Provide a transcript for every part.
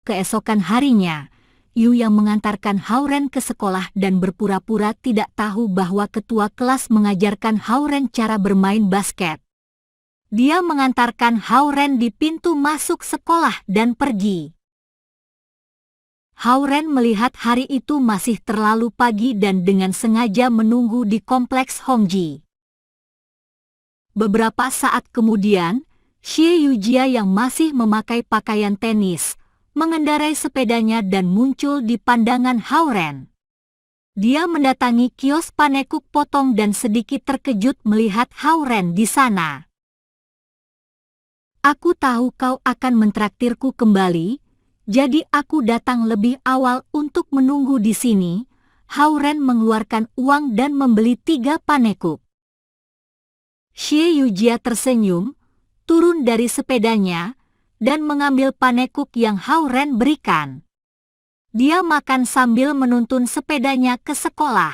Keesokan harinya, Yu yang mengantarkan Hao-Ren ke sekolah dan berpura-pura tidak tahu bahwa ketua kelas mengajarkan Hao-Ren cara bermain basket. Dia mengantarkan Hao-Ren di pintu masuk sekolah dan pergi. Hao-Ren melihat hari itu masih terlalu pagi dan dengan sengaja menunggu di kompleks Hongji. Beberapa saat kemudian, Xie Yujia yang masih memakai pakaian tenis, mengendarai sepedanya dan muncul di pandangan Hao-Ren. Dia mendatangi kios panekuk potong dan sedikit terkejut melihat Hao-Ren di sana. "Aku tahu kau akan mentraktirku kembali, jadi aku datang lebih awal untuk menunggu di sini." Hao-Ren mengeluarkan uang dan membeli 3 panekuk. Xie Yujia tersenyum, turun dari sepedanya, dan mengambil panekuk yang Hao-Ren berikan. Dia makan sambil menuntun sepedanya ke sekolah.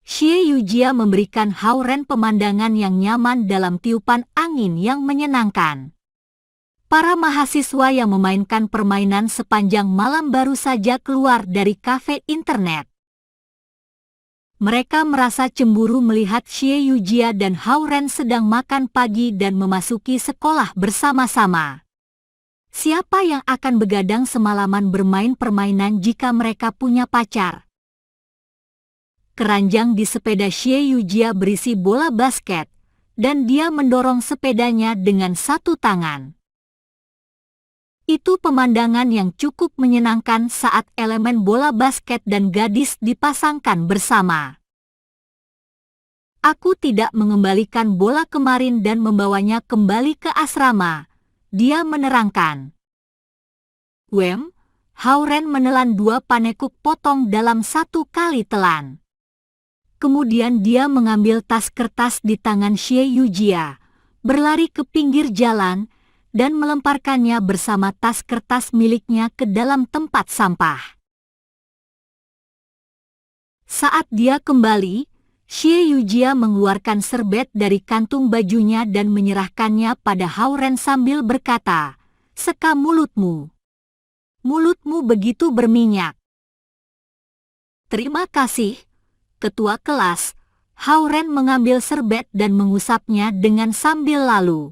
Xie Yujia memberikan Hao-Ren pemandangan yang nyaman dalam tiupan angin yang menyenangkan. Para mahasiswa yang memainkan permainan sepanjang malam baru saja keluar dari kafe internet. Mereka merasa cemburu melihat Xie Yujia dan Hao-Ren sedang makan pagi dan memasuki sekolah bersama-sama. Siapa yang akan begadang semalaman bermain permainan jika mereka punya pacar? Keranjang di sepeda Xie Yujia berisi bola basket, dan dia mendorong sepedanya dengan satu tangan. Itu pemandangan yang cukup menyenangkan saat elemen bola basket dan gadis dipasangkan bersama. "Aku tidak mengembalikan bola kemarin dan membawanya kembali ke asrama," dia menerangkan. Hao-Ren menelan 2 panekuk potong dalam 1 kali telan. Kemudian dia mengambil tas kertas di tangan Xie Yujia, berlari ke pinggir jalan, dan melemparkannya bersama tas kertas miliknya ke dalam tempat sampah. Saat dia kembali, Xie Yujia mengeluarkan serbet dari kantung bajunya dan menyerahkannya pada Hao-Ren sambil berkata, "Seka mulutmu. Mulutmu begitu berminyak." "Terima kasih, ketua kelas." Hao-Ren mengambil serbet dan mengusapnya dengan sambil lalu.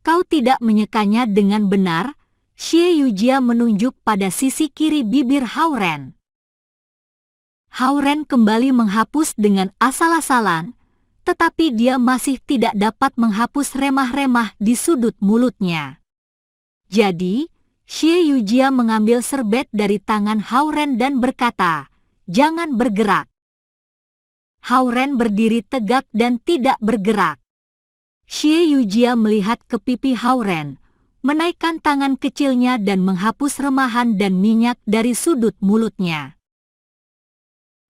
"Kau tidak menyekanya dengan benar?" Xie Yujia menunjuk pada sisi kiri bibir Hao-Ren. Hao-Ren kembali menghapus dengan asal-asalan, tetapi dia masih tidak dapat menghapus remah-remah di sudut mulutnya. Jadi, Xie Yujia mengambil serbet dari tangan Hao-Ren dan berkata, "Jangan bergerak." Hao-Ren berdiri tegak dan tidak bergerak. Xie Yujia melihat ke pipi Hao-Ren, menaikkan tangan kecilnya dan menghapus remahan dan minyak dari sudut mulutnya.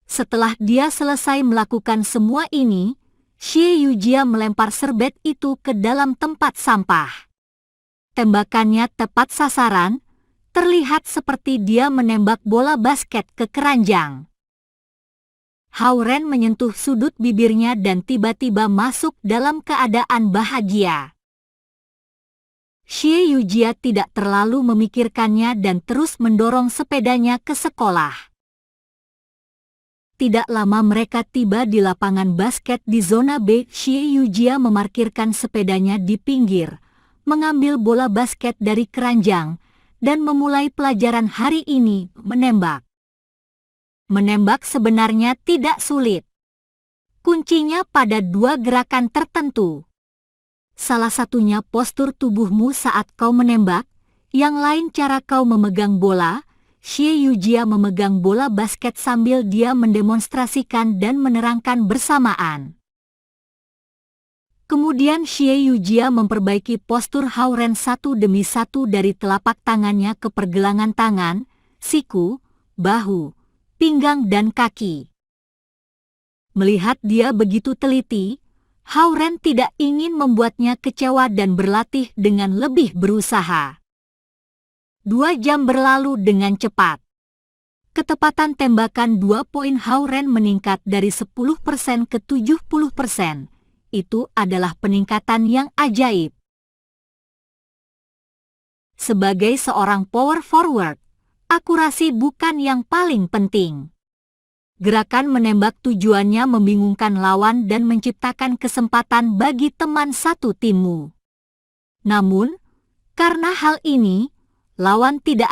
Setelah dia selesai melakukan semua ini, Xie Yujia melempar serbet itu ke dalam tempat sampah. Tembakannya tepat sasaran, terlihat seperti dia menembak bola basket ke keranjang. Hao-Ren menyentuh sudut bibirnya dan tiba-tiba masuk dalam keadaan bahagia. Xie Yujia tidak terlalu memikirkannya dan terus mendorong sepedanya ke sekolah. Tidak lama mereka tiba di lapangan basket di zona B. Xie Yujia memarkirkan sepedanya di pinggir, mengambil bola basket dari keranjang, dan memulai pelajaran hari ini, menembak. Menembak sebenarnya tidak sulit. Kuncinya pada 2 gerakan tertentu. Salah satunya postur tubuhmu saat kau menembak, yang lain cara kau memegang bola. Xie Yujia memegang bola basket sambil dia mendemonstrasikan dan menerangkan bersamaan. Kemudian Xie Yujia memperbaiki postur Hao-Ren satu demi satu dari telapak tangannya ke pergelangan tangan, siku, bahu, pinggang dan kaki. Melihat dia begitu teliti, Hao-Ren tidak ingin membuatnya kecewa dan berlatih dengan lebih berusaha. 2 jam berlalu dengan cepat. Ketepatan tembakan 2 poin Hao-Ren meningkat dari 10% ke 70%. Itu adalah peningkatan yang ajaib. Sebagai seorang power forward, akurasi bukan yang paling penting. Gerakan menembak tujuannya membingungkan lawan dan menciptakan kesempatan bagi teman satu timmu. Namun, karena hal ini, lawan tidak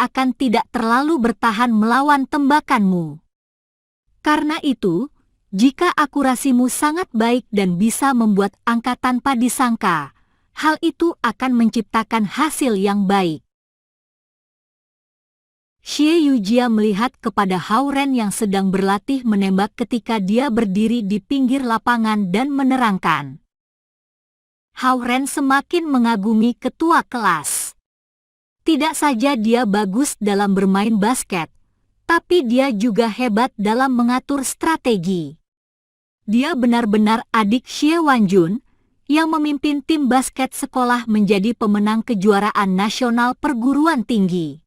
terlalu bertahan melawan tembakanmu. Karena itu, jika akurasimu sangat baik dan bisa membuat angka tanpa disangka, hal itu akan menciptakan hasil yang baik. Xie Yujia melihat kepada Hao Ren yang sedang berlatih menembak ketika dia berdiri di pinggir lapangan dan menerangkan. Hao Ren semakin mengagumi ketua kelas. Tidak saja dia bagus dalam bermain basket, tapi dia juga hebat dalam mengatur strategi. Dia benar-benar adik Xie Wanjun yang memimpin tim basket sekolah menjadi pemenang kejuaraan nasional perguruan tinggi.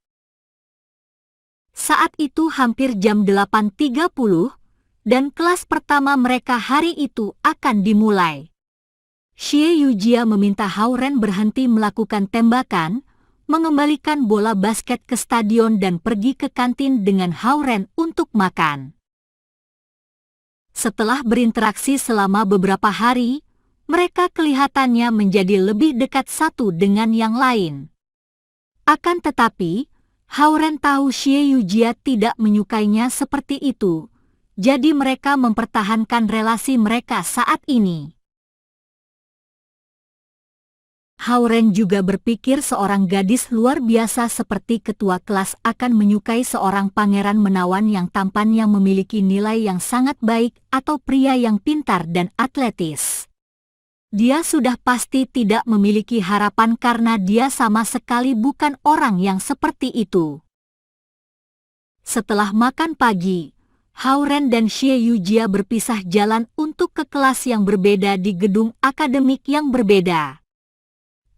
Saat itu hampir jam 8.30 dan kelas pertama mereka hari itu akan dimulai. Xie Yujia meminta Hao Ren berhenti melakukan tembakan, mengembalikan bola basket ke stadion dan pergi ke kantin dengan Hao Ren untuk makan. Setelah berinteraksi selama beberapa hari, mereka kelihatannya menjadi lebih dekat satu dengan yang lain. Akan tetapi, Hao Ren tahu Xie Yujia tidak menyukainya seperti itu, jadi mereka mempertahankan relasi mereka saat ini. Hao Ren juga berpikir seorang gadis luar biasa seperti ketua kelas akan menyukai seorang pangeran menawan yang tampan yang memiliki nilai yang sangat baik atau pria yang pintar dan atletis. Dia sudah pasti tidak memiliki harapan karena dia sama sekali bukan orang yang seperti itu. Setelah makan pagi, Hao Ren dan Xie Yujia berpisah jalan untuk ke kelas yang berbeda di gedung akademik yang berbeda.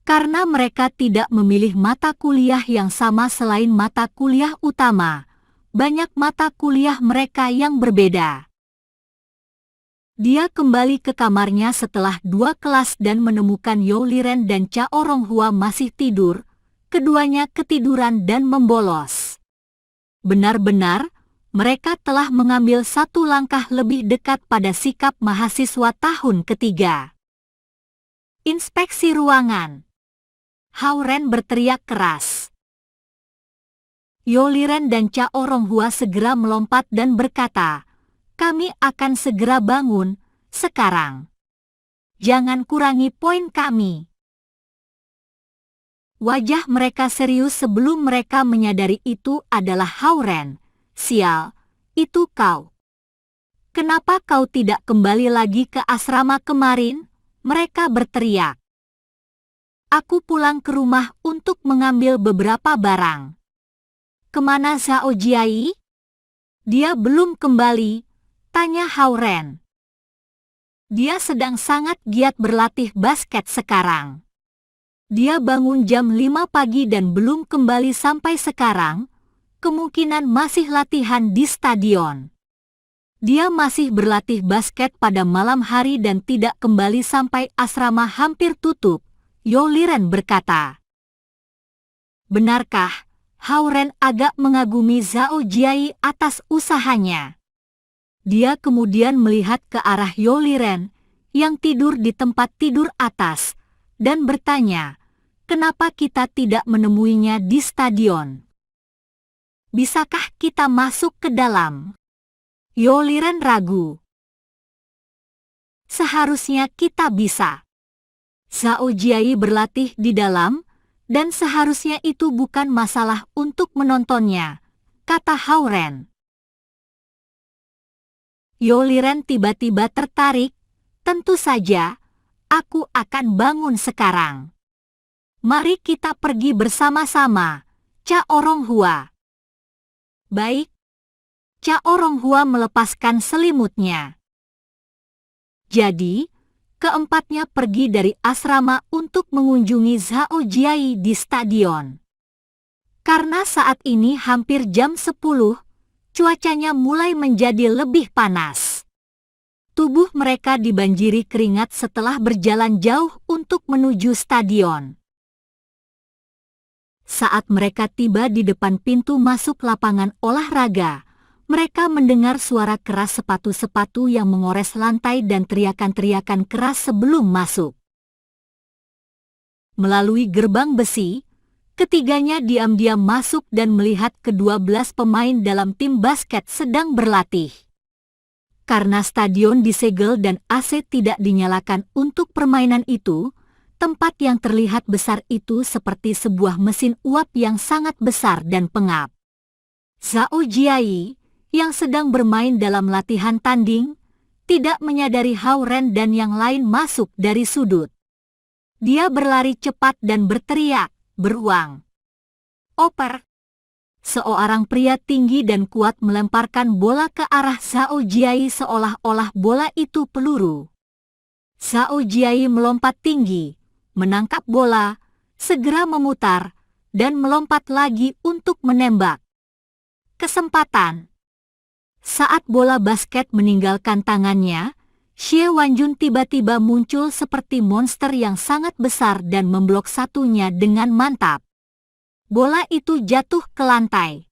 Karena mereka tidak memilih mata kuliah yang sama selain mata kuliah utama, banyak mata kuliah mereka yang berbeda. Dia kembali ke kamarnya setelah 2 kelas dan menemukan Youw Liren dan Cha Oronghua masih tidur, keduanya ketiduran dan membolos. Benar-benar, mereka telah mengambil satu langkah lebih dekat pada sikap mahasiswa tahun ketiga. Inspeksi ruangan. Hao Ren berteriak keras. Youw Liren dan Cha Oronghua segera melompat dan berkata, "Kami akan segera bangun, sekarang. Jangan kurangi poin kami." Wajah mereka serius sebelum mereka menyadari itu adalah Hao Ren. "Sial, itu kau. Kenapa kau tidak kembali lagi ke asrama kemarin?" Mereka berteriak. "Aku pulang ke rumah untuk mengambil beberapa barang." "Kemana Zhao Jiai?" "Dia belum kembali," tanya Hao Ren. "Dia sedang sangat giat berlatih basket sekarang. Dia bangun jam 5 pagi dan belum kembali sampai sekarang, kemungkinan masih latihan di stadion. Dia masih berlatih basket pada malam hari dan tidak kembali sampai asrama hampir tutup," Youw Liren berkata. Benarkah? Hao Ren agak mengagumi Zhao Jiai atas usahanya. Dia kemudian melihat ke arah Youw Liren yang tidur di tempat tidur atas dan bertanya, "Kenapa kita tidak menemuinya di stadion? Bisakah kita masuk ke dalam?" Youw Liren ragu. "Seharusnya kita bisa. Zhao Jiai berlatih di dalam, dan seharusnya itu bukan masalah untuk menontonnya," kata Hao Ren. Youw Liren tiba-tiba tertarik. "Tentu saja, aku akan bangun sekarang. Mari kita pergi bersama-sama, Cha Oronghua." "Baik." Cha Oronghua melepaskan selimutnya. Jadi, keempatnya pergi dari asrama untuk mengunjungi Zhao Jiai di stadion. Karena saat ini hampir jam 10, cuacanya mulai menjadi lebih panas. Tubuh mereka dibanjiri keringat setelah berjalan jauh untuk menuju stadion. Saat mereka tiba di depan pintu masuk lapangan olahraga, mereka mendengar suara keras sepatu-sepatu yang mengores lantai dan teriakan-teriakan keras sebelum masuk. Melalui gerbang besi, ketiganya diam-diam masuk dan melihat ke-12 pemain dalam tim basket sedang berlatih. Karena stadion disegel dan AC tidak dinyalakan untuk permainan itu, tempat yang terlihat besar itu seperti sebuah mesin uap yang sangat besar dan pengap. Zhao Jiai, yang sedang bermain dalam latihan tanding, tidak menyadari Hao Ren dan yang lain masuk dari sudut. Dia berlari cepat dan berteriak, beruang. "Oper!" Seorang pria tinggi dan kuat melemparkan bola ke arah Zhao Jiai seolah-olah bola itu peluru. Zhao Jiai melompat tinggi, menangkap bola, segera memutar, dan melompat lagi untuk menembak. Kesempatan. Saat bola basket meninggalkan tangannya, Xie Wanjun tiba-tiba muncul seperti monster yang sangat besar dan memblok satunya dengan mantap. Bola itu jatuh ke lantai.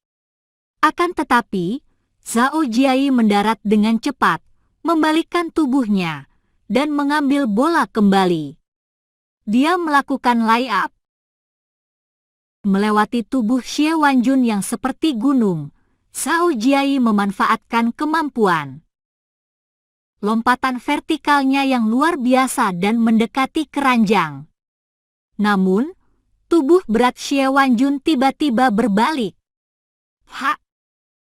Akan tetapi, Zhao Jiai mendarat dengan cepat, membalikkan tubuhnya, dan mengambil bola kembali. Dia melakukan layup. Melewati tubuh Xie Wanjun yang seperti gunung, Zhao Jiai memanfaatkan kemampuan lompatan vertikalnya yang luar biasa dan mendekati keranjang. Namun, tubuh berat Xie Wanjun tiba-tiba berbalik.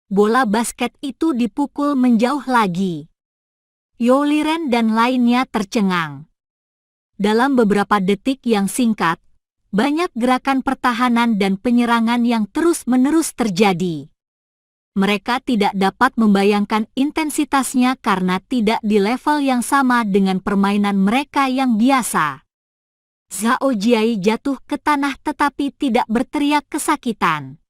Bola basket itu dipukul menjauh lagi. Yao Liren dan lainnya tercengang. Dalam beberapa detik yang singkat, banyak gerakan pertahanan dan penyerangan yang terus-menerus terjadi. Mereka tidak dapat membayangkan intensitasnya karena tidak di level yang sama dengan permainan mereka yang biasa. Zhao Jiai jatuh ke tanah tetapi tidak berteriak kesakitan.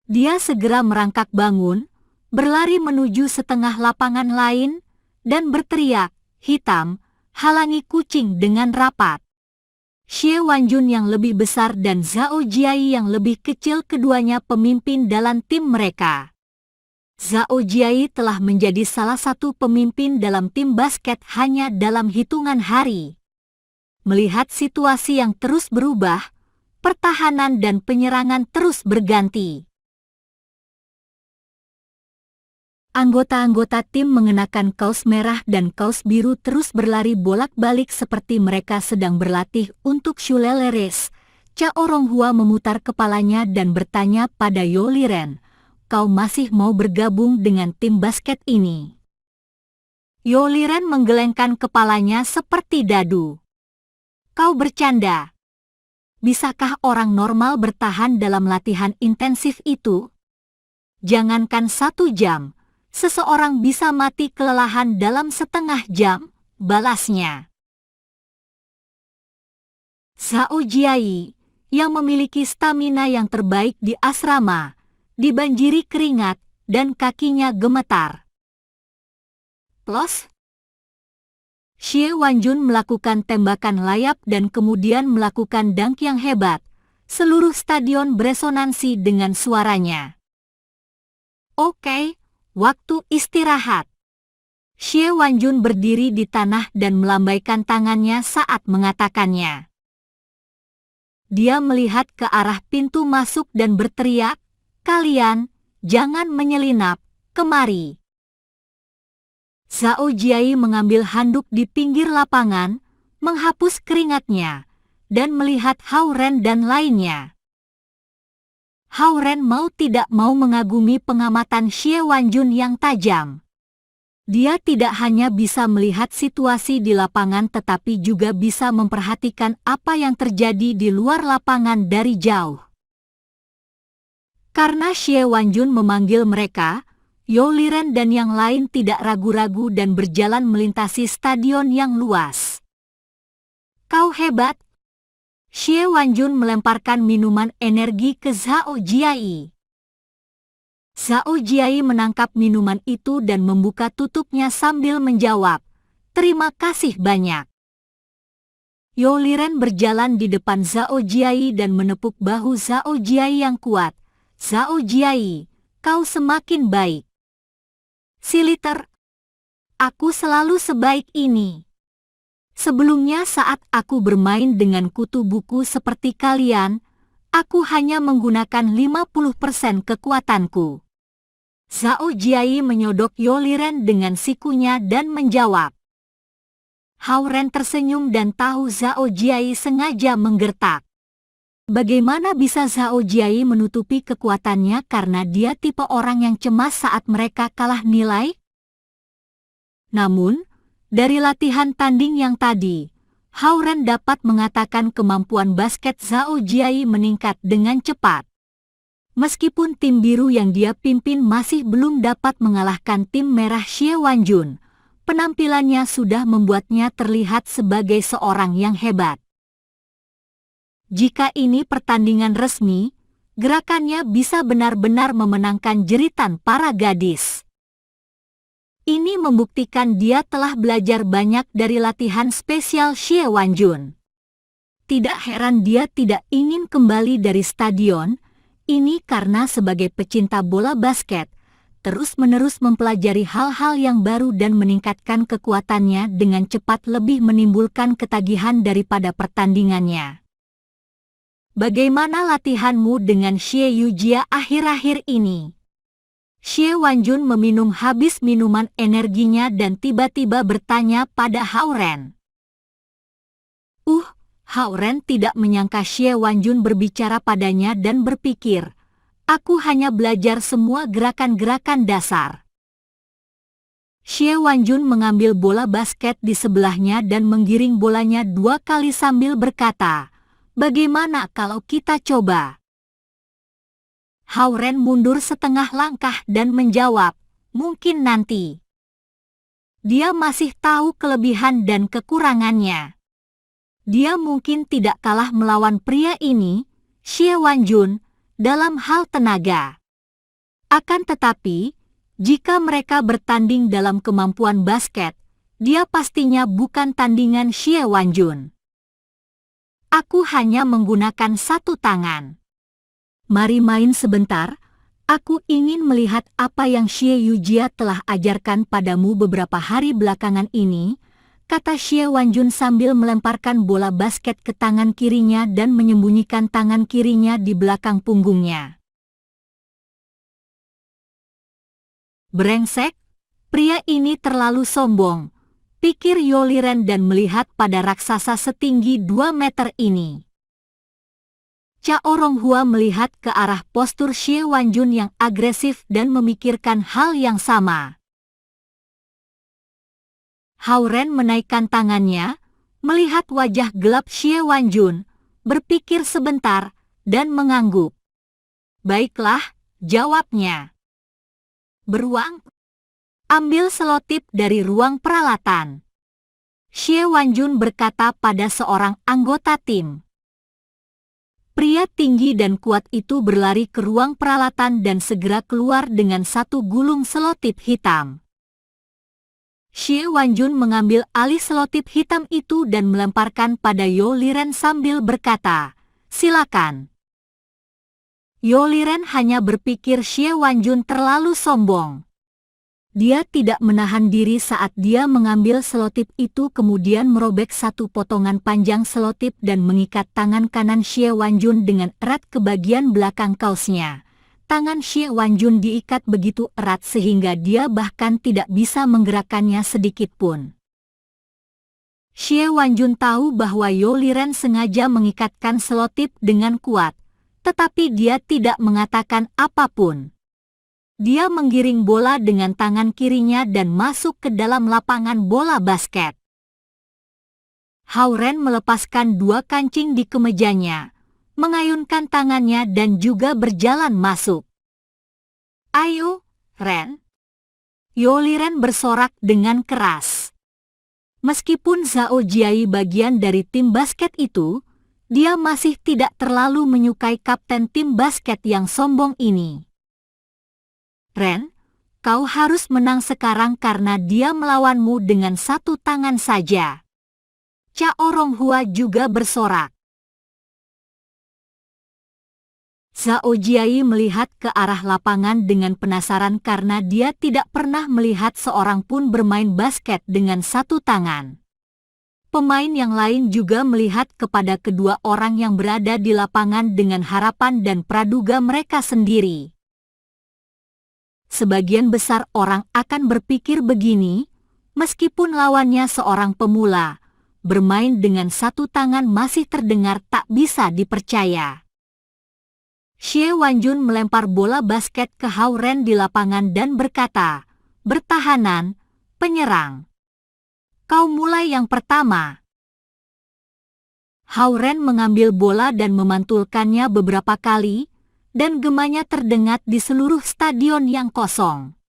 Dia segera merangkak bangun, berlari menuju setengah lapangan lain, dan berteriak, "Hitam, halangi kucing dengan rapat." Xie Wanjun yang lebih besar dan Zhao Jiai yang lebih kecil keduanya pemimpin dalam tim mereka. Zhao Jiai telah menjadi salah satu pemimpin dalam tim basket hanya dalam hitungan hari. Melihat situasi yang terus berubah, pertahanan dan penyerangan terus berganti. Anggota-anggota tim mengenakan kaos merah dan kaos biru terus berlari bolak-balik seperti mereka sedang berlatih untuk Shulele Race. Cha Oronghua memutar kepalanya dan bertanya pada Yao Liren, "Kau masih mau bergabung dengan tim basket ini?" Yao Liren menggelengkan kepalanya seperti dadu. "Kau bercanda? Bisakah orang normal bertahan dalam latihan intensif itu? Jangankan 1 jam, seseorang bisa mati kelelahan dalam setengah jam," balasnya. Zhao Jiai, yang memiliki stamina yang terbaik di asrama, dibanjiri keringat dan kakinya gemetar. Plus, Xie Wanjun melakukan tembakan layap dan kemudian melakukan dunk yang hebat. Seluruh stadion beresonansi dengan suaranya. "Oke, waktu istirahat." Xie Wanjun berdiri di tanah dan melambaikan tangannya saat mengatakannya. Dia melihat ke arah pintu masuk dan berteriak, "Kalian, jangan menyelinap, kemari." Zhao Jiai mengambil handuk di pinggir lapangan, menghapus keringatnya, dan melihat Hao Ren dan lainnya. Hao Ren mau tidak mau mengagumi pengamatan Xie Wanjun yang tajam. Dia tidak hanya bisa melihat situasi di lapangan tetapi juga bisa memperhatikan apa yang terjadi di luar lapangan dari jauh. Karena Xie Wanjun memanggil mereka, Yao Liren dan yang lain tidak ragu-ragu dan berjalan melintasi stadion yang luas. "Kau hebat!" Xie Wanjun melemparkan minuman energi ke Zhao Jiai. Zhao Jiai menangkap minuman itu dan membuka tutupnya sambil menjawab, "Terima kasih banyak." Yo Liren berjalan di depan Zhao Jiai dan menepuk bahu Zhao Jiai yang kuat. Zhao Jiai, kau semakin baik. Siliter, aku selalu sebaik ini. Sebelumnya saat aku bermain dengan kutu buku seperti kalian, aku hanya menggunakan 50% kekuatanku. Zhao Jiai menyodok Yo Liren dengan sikunya dan menjawab. Hao Ren tersenyum dan tahu Zhao Jiai sengaja menggertak. Bagaimana bisa Zhao Jiai menutupi kekuatannya karena dia tipe orang yang cemas saat mereka kalah nilai? Namun, dari latihan tanding yang tadi, Hao Ren dapat mengatakan kemampuan basket Zhao Jiai meningkat dengan cepat. Meskipun tim biru yang dia pimpin masih belum dapat mengalahkan tim merah Xie Wanjun, penampilannya sudah membuatnya terlihat sebagai seorang yang hebat. Jika ini pertandingan resmi, gerakannya bisa benar-benar memenangkan jeritan para gadis. Ini membuktikan dia telah belajar banyak dari latihan spesial Xie Wanjun. Tidak heran dia tidak ingin kembali dari stadion, ini karena sebagai pecinta bola basket, terus-menerus mempelajari hal-hal yang baru dan meningkatkan kekuatannya dengan cepat lebih menimbulkan ketagihan daripada pertandingannya. Bagaimana latihanmu dengan Xie Yujia akhir-akhir ini? Xie Wanjun meminum habis minuman energinya dan tiba-tiba bertanya pada Hao Ren. Hao Ren tidak menyangka Xie Wanjun berbicara padanya dan berpikir, aku hanya belajar semua gerakan-gerakan dasar. Xie Wanjun mengambil bola basket di sebelahnya dan menggiring bolanya 2 kali sambil berkata, bagaimana kalau kita coba? Hao Ren mundur setengah langkah dan menjawab, mungkin nanti. Dia masih tahu kelebihan dan kekurangannya. Dia mungkin tidak kalah melawan pria ini, Xie Wanjun, dalam hal tenaga. Akan tetapi, jika mereka bertanding dalam kemampuan basket, dia pastinya bukan tandingan Xie Wanjun. Aku hanya menggunakan 1 tangan. Mari main sebentar, aku ingin melihat apa yang Xie Yujia telah ajarkan padamu beberapa hari belakangan ini, kata Xie Wanjun sambil melemparkan bola basket ke tangan kirinya dan menyembunyikan tangan kirinya di belakang punggungnya. Brengsek, pria ini terlalu sombong, pikir Yo Liren dan melihat pada raksasa setinggi 2 meter ini. Cao Ronghua melihat ke arah postur Xie Wanjun yang agresif dan memikirkan hal yang sama. Hao Ren menaikkan tangannya, melihat wajah gelap Xie Wanjun, berpikir sebentar, dan mengangguk. Baiklah, jawabnya. Beruang, ambil selotip dari ruang peralatan. Xie Wanjun berkata pada seorang anggota tim. Pria tinggi dan kuat itu berlari ke ruang peralatan dan segera keluar dengan 1 gulung selotip hitam. Xie Wanjun mengambil alih selotip hitam itu dan melemparkan pada Yo Liren sambil berkata, silakan. Yo Liren hanya berpikir Xie Wanjun terlalu sombong. Dia tidak menahan diri saat dia mengambil selotip itu kemudian merobek 1 potongan panjang selotip dan mengikat tangan kanan Xie Wanjun dengan erat ke bagian belakang kaosnya. Tangan Xie Wanjun diikat begitu erat sehingga dia bahkan tidak bisa menggerakkannya sedikit pun. Xie Wanjun tahu bahwa Yo Liren sengaja mengikatkan selotip dengan kuat, tetapi dia tidak mengatakan apapun. Dia menggiring bola dengan tangan kirinya dan masuk ke dalam lapangan bola basket. Hao Ren melepaskan 2 kancing di kemejanya, mengayunkan tangannya dan juga berjalan masuk. Ayo, Ren. Yo Liren bersorak dengan keras. Meskipun Zhao Jiai bagian dari tim basket itu, dia masih tidak terlalu menyukai kapten tim basket yang sombong ini. Ren, kau harus menang sekarang karena dia melawanmu dengan 1 tangan saja. Chao Ronghua juga bersorak. Zhao Jiai melihat ke arah lapangan dengan penasaran karena dia tidak pernah melihat seorang pun bermain basket dengan satu tangan. Pemain yang lain juga melihat kepada kedua orang yang berada di lapangan dengan harapan dan praduga mereka sendiri. Sebagian besar orang akan berpikir begini, meskipun lawannya seorang pemula, bermain dengan satu tangan masih terdengar tak bisa dipercaya. Xie Wanjun melempar bola basket ke Hao Ren di lapangan dan berkata, "Bertahanan, penyerang. Kau mulai yang pertama." Hao Ren mengambil bola dan memantulkannya beberapa kali, dan gemanya terdengar di seluruh stadion yang kosong.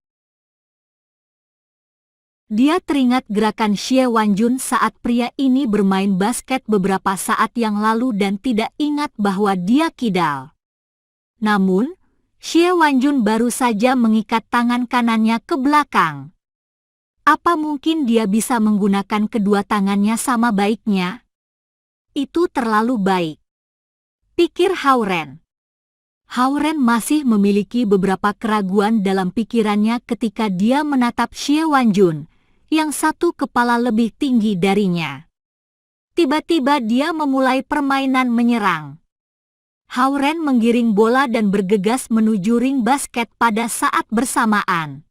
Dia teringat gerakan Xie Wanjun saat pria ini bermain basket beberapa saat yang lalu dan tidak ingat bahwa dia kidal. Namun, Xie Wanjun baru saja mengikat tangan kanannya ke belakang. Apa mungkin dia bisa menggunakan kedua tangannya sama baiknya? Itu terlalu baik, pikir Hao Ren. Hao Ren masih memiliki beberapa keraguan dalam pikirannya ketika dia menatap Xie Wanjun, yang satu kepala lebih tinggi darinya. Tiba-tiba dia memulai permainan menyerang. Hao Ren menggiring bola dan bergegas menuju ring basket pada saat bersamaan.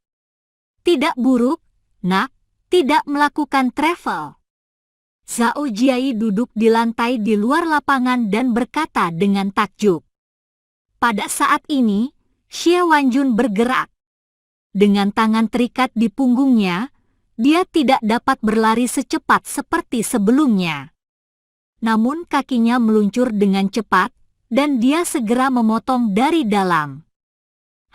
Tidak buruk, nak, tidak melakukan travel. Zhao Jiai duduk di lantai di luar lapangan dan berkata dengan takjub. Pada saat ini, Xie Wanjun bergerak. Dengan tangan terikat di punggungnya, dia tidak dapat berlari secepat seperti sebelumnya. Namun kakinya meluncur dengan cepat, dan dia segera memotong dari dalam.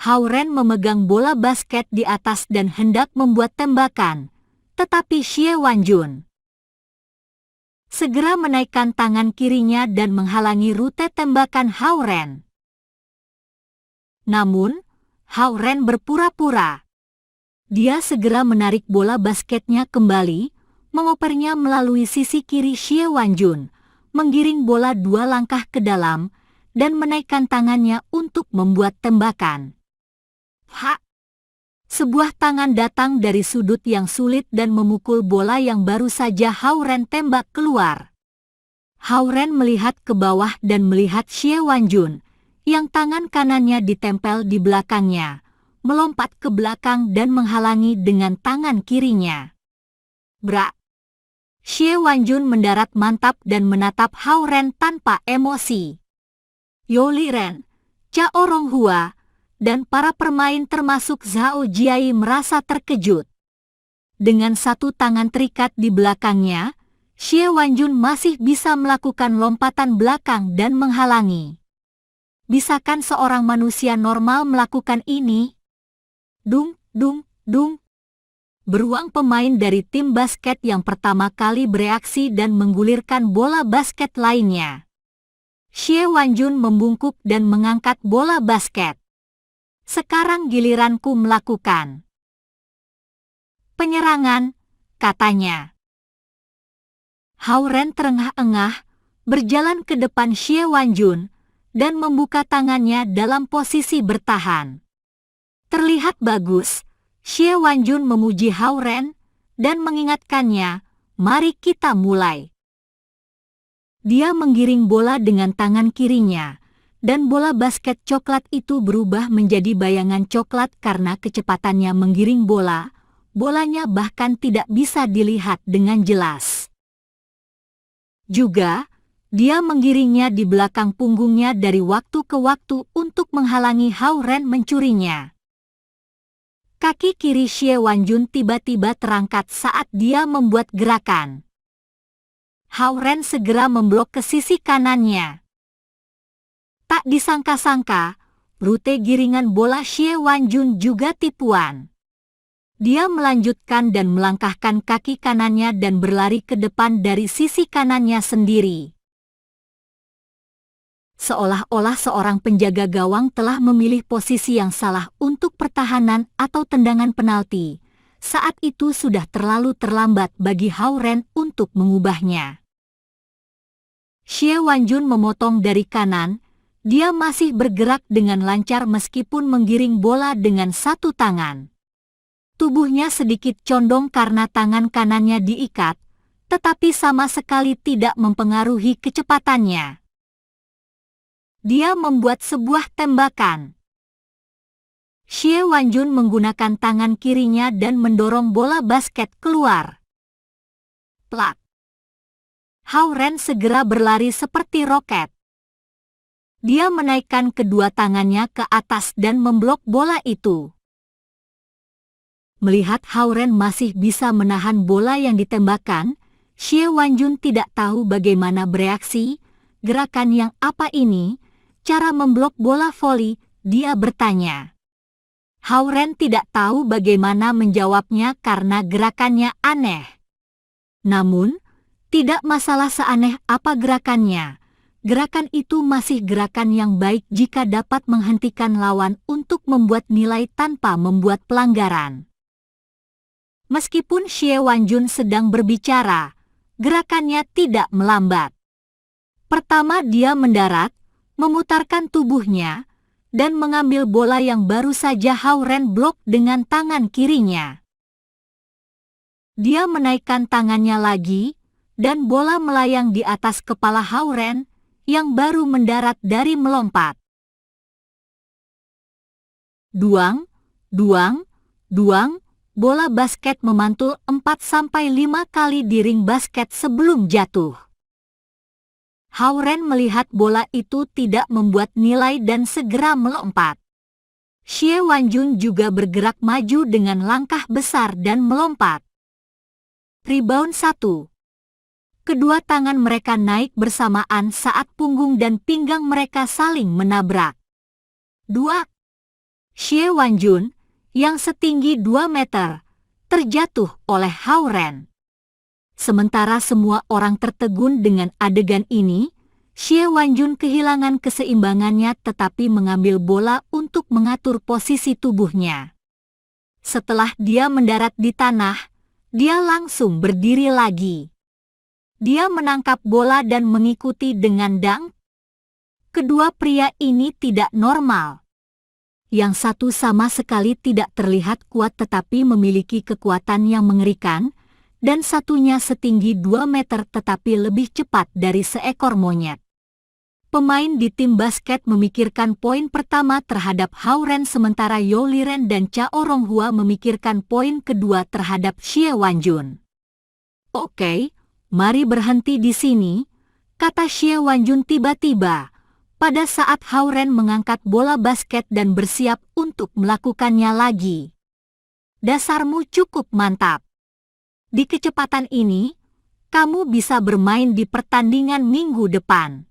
Hao Ren memegang bola basket di atas dan hendak membuat tembakan, tetapi Xie Wanjun segera menaikkan tangan kirinya dan menghalangi rute tembakan Hao Ren. Namun, Hao Ren berpura-pura. Dia segera menarik bola basketnya kembali, mengopernya melalui sisi kiri Xie Wanjun, menggiring bola 2 langkah ke dalam, dan menaikkan tangannya untuk membuat tembakan. Sebuah tangan datang dari sudut yang sulit dan memukul bola yang baru saja Hao Ren tembak keluar. Hao Ren melihat ke bawah dan melihat Xie Wanjun, yang tangan kanannya ditempel di belakangnya, melompat ke belakang dan menghalangi dengan tangan kirinya. Brak! Xie Wanjun mendarat mantap dan menatap Hao Ren tanpa emosi. You Li Ren, Chao Ronghua, dan para pemain termasuk Zhao Jiai merasa terkejut. Dengan satu tangan terikat di belakangnya, Xie Wanjun masih bisa melakukan lompatan belakang dan menghalangi. Bisakah seorang manusia normal melakukan ini? Dung, dung, dung. Beruang pemain dari tim basket yang pertama kali bereaksi dan menggulirkan bola basket lainnya. Xie Wanjun membungkuk dan mengangkat bola basket. Sekarang giliranku melakukan penyerangan, katanya. Hao Ren terengah-engah, berjalan ke depan Xie Wanjun, dan membuka tangannya dalam posisi bertahan. Terlihat bagus, Xie Wanjun memuji Hao Ren, dan mengingatkannya, mari kita mulai. Dia menggiring bola dengan tangan kirinya, dan bola basket coklat itu berubah menjadi bayangan coklat karena kecepatannya menggiring bola. Bolanya bahkan tidak bisa dilihat dengan jelas. Juga, dia menggiringnya di belakang punggungnya dari waktu ke waktu untuk menghalangi Hao Ren mencurinya. Kaki kiri Xie Wanjun tiba-tiba terangkat saat dia membuat gerakan. Hao Ren segera memblok ke sisi kanannya. Tak disangka-sangka, rute giringan bola Xie Wanjun juga tipuan. Dia melanjutkan dan melangkahkan kaki kanannya dan berlari ke depan dari sisi kanannya sendiri. Seolah-olah seorang penjaga gawang telah memilih posisi yang salah untuk pertahanan atau tendangan penalti. Saat itu sudah terlalu terlambat bagi Hao Ren untuk mengubahnya. Xie Wanjun memotong dari kanan. Dia masih bergerak dengan lancar meskipun menggiring bola dengan satu tangan. Tubuhnya sedikit condong karena tangan kanannya diikat, tetapi sama sekali tidak mempengaruhi kecepatannya. Dia membuat sebuah tembakan. Xie Wanjun menggunakan tangan kirinya dan mendorong bola basket keluar. Plak! Hao Ren segera berlari seperti roket. Dia menaikkan kedua tangannya ke atas dan memblok bola itu. Melihat Hao Ren masih bisa menahan bola yang ditembakkan, Xie Wanjun tidak tahu bagaimana bereaksi. Gerakan yang apa ini? Cara memblok bola voli, dia bertanya. Hao Ren tidak tahu bagaimana menjawabnya karena gerakannya aneh. Namun, tidak masalah seaneh apa gerakannya. Gerakan itu masih gerakan yang baik jika dapat menghentikan lawan untuk membuat nilai tanpa membuat pelanggaran. Meskipun Xie Wanjun sedang berbicara, gerakannya tidak melambat. Pertama dia mendarat, memutarkan tubuhnya, dan mengambil bola yang baru saja Hao Ren blok dengan tangan kirinya. Dia menaikkan tangannya lagi, dan bola melayang di atas kepala Hao Ren, yang baru mendarat dari melompat. Duang, duang, duang, bola basket memantul 4-5 kali di ring basket sebelum jatuh. Hao Ren melihat bola itu tidak membuat nilai dan segera melompat. Xie Wanjun juga bergerak maju dengan langkah besar dan melompat. Rebound 1. Kedua tangan mereka naik bersamaan saat punggung dan pinggang mereka saling menabrak. 2. Xie Wanjun, yang setinggi 2 meter, terjatuh oleh Hao Ren. Sementara semua orang tertegun dengan adegan ini, Xie Wanjun kehilangan keseimbangannya tetapi mengambil bola untuk mengatur posisi tubuhnya. Setelah dia mendarat di tanah, dia langsung berdiri lagi. Dia menangkap bola dan mengikuti dengan dunk. Kedua pria ini tidak normal. Yang satu sama sekali tidak terlihat kuat tetapi memiliki kekuatan yang mengerikan, dan satunya setinggi 2 meter tetapi lebih cepat dari seekor monyet. Pemain di tim basket memikirkan poin pertama terhadap Hao Ren sementara Youo Liren dan Chao Ronghua memikirkan poin kedua terhadap Xie Wanjun. Oke, mari berhenti di sini, kata Xie Wanjun tiba-tiba, pada saat Hao Ren mengangkat bola basket dan bersiap untuk melakukannya lagi. Dasarmu cukup mantap. Di kecepatan ini, kamu bisa bermain di pertandingan minggu depan.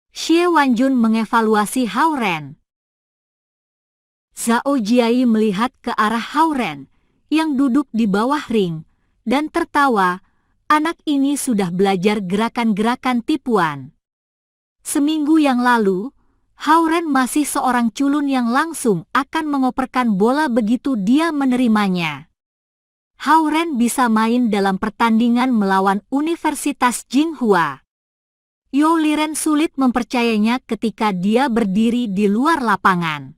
Xie Wanjun mengevaluasi Hao Ren. Zhao Jiai melihat ke arah Hao Ren, yang duduk di bawah ring, dan tertawa. Anak ini sudah belajar gerakan-gerakan tipuan. Seminggu yang lalu, Hao Ren masih seorang culun yang langsung akan mengoperkan bola begitu dia menerimanya. Hao Ren bisa main dalam pertandingan melawan Universitas Jinghua. Youo Liren sulit mempercayainya ketika dia berdiri di luar lapangan.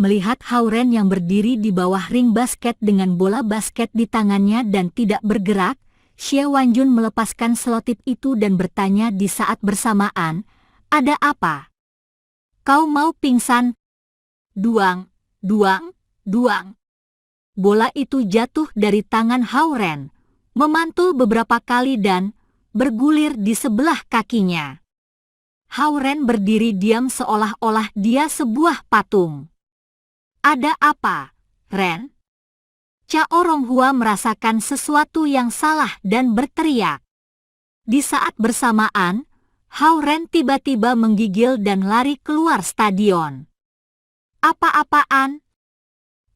Melihat Hao Ren yang berdiri di bawah ring basket dengan bola basket di tangannya dan tidak bergerak, Xie Wanjun melepaskan selotip itu dan bertanya di saat bersamaan, "Ada apa? Kau mau pingsan?" Duang, duang, duang. Bola itu jatuh dari tangan Hao Ren, memantul beberapa kali dan bergulir di sebelah kakinya. Hao Ren berdiri diam seolah-olah dia sebuah patung. "Ada apa, Ren?" Chao Ronghua merasakan sesuatu yang salah dan berteriak. Di saat bersamaan, Hao Ren tiba-tiba menggigil dan lari keluar stadion. "Apa-apaan?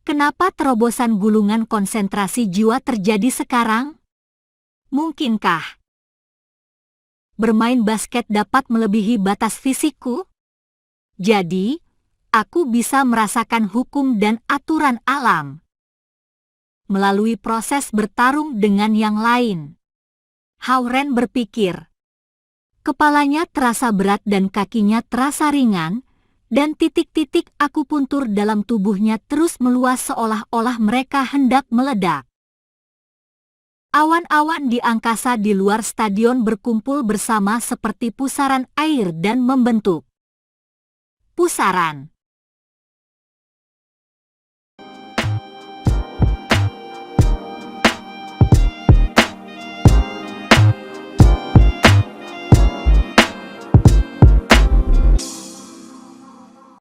Kenapa terobosan gulungan konsentrasi jiwa terjadi sekarang? Mungkinkah bermain basket dapat melebihi batas fisikku? Jadi, aku bisa merasakan hukum dan aturan alam melalui proses bertarung dengan yang lain." Hao Ren berpikir. Kepalanya terasa berat dan kakinya terasa ringan, dan titik-titik akupuntur dalam tubuhnya terus meluas seolah-olah mereka hendak meledak. Awan-awan di angkasa di luar stadion berkumpul bersama seperti pusaran air dan membentuk pusaran.